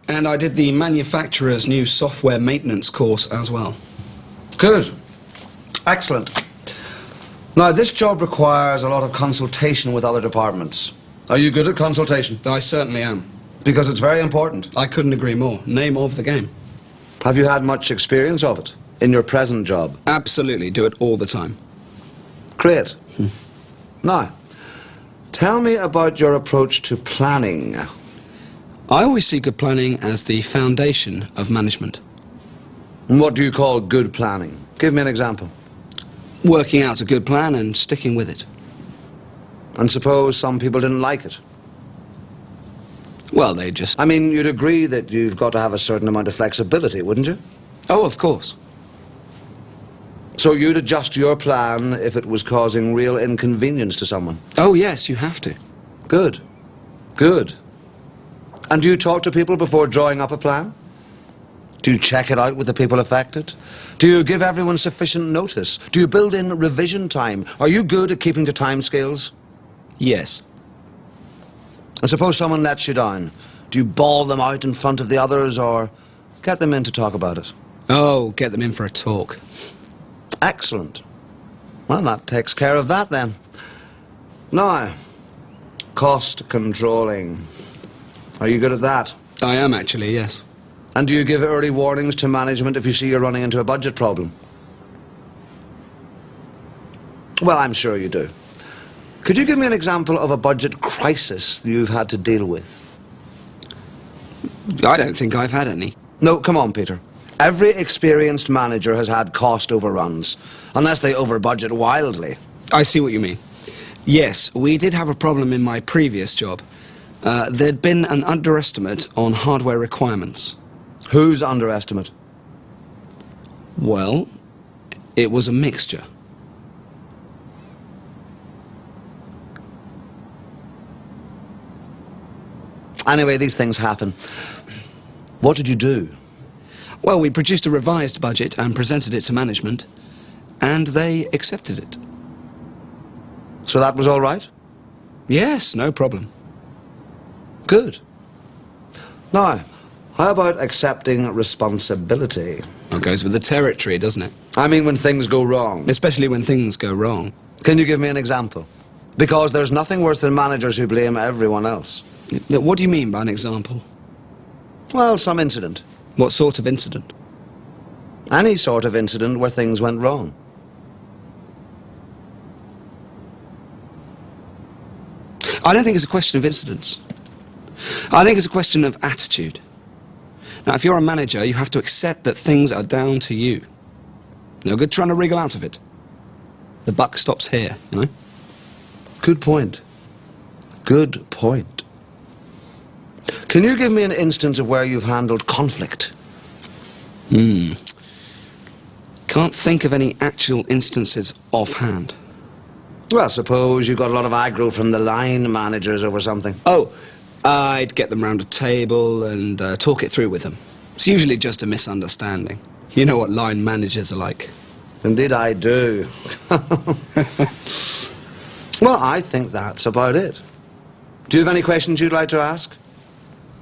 And I did the manufacturer's new software maintenance course as well. Good. Excellent. Now, this job requires a lot of consultation with other departments. Are you good at consultation? I certainly am. Because it's very important. I couldn't agree more. Name of the game. Have you had much experience of it in your present job? Absolutely. Do it all the time. Great. Now, tell me about your approach to planning. I always see good planning as the foundation of management. And what do you call good planning? Give me an example. Working out a good plan and sticking with it. And suppose some people didn't like it. Well, they just... I mean, you'd agree that you've got to have a certain amount of flexibility, wouldn't you? Oh, of course. So you'd adjust your plan if it was causing real inconvenience to someone? Oh, yes, you have to. Good. Good. And do you talk to people before drawing up a plan? Do you check it out with the people affected? Do you give everyone sufficient notice? Do you build in revision time? Are you good at keeping to time scales? Yes. And suppose someone lets you down. Do you bawl them out in front of the others or get them in to talk about it? Oh, get them in for a talk. Excellent. Well, that takes care of that then. Now, cost controlling. Are you good at that? I am actually, yes. And do you give early warnings to management if you see you're running into a budget problem? Well, I'm sure you do. Could you give me an example of a budget crisis you've had to deal with? I don't think I've had any. No, come on, Peter. Every experienced manager has had cost overruns, unless they over-budget wildly. I see what you mean. Yes, we did have a problem in my previous job. There'd been an underestimate on hardware requirements. Whose underestimate? Well, it was a mixture. Anyway, these things happen. What did you do? Well, we produced a revised budget and presented it to management, and they accepted it. So that was all right? Yes, no problem. Good. Now, how about accepting responsibility? It goes with the territory, doesn't it? I mean when things go wrong. Especially when things go wrong. Can you give me an example? Because there's nothing worse than managers who blame everyone else. What do you mean by an example? Well, some incident. What sort of incident? Any sort of incident where things went wrong. I don't think it's a question of incidents. I think it's a question of attitude. Now, if you're a manager, you have to accept that things are down to you. No good trying to wriggle out of it. The buck stops here, you know? Good point. Good point. Can you give me an instance of where you've handled conflict? Can't think of any actual instances offhand. Well, suppose you got a lot of aggro from the line managers over something. Oh, I'd get them round a table and talk it through with them. It's usually just a misunderstanding. You know what line managers are like. Indeed I do. Well, I think that's about it. Do you have any questions you'd like to ask?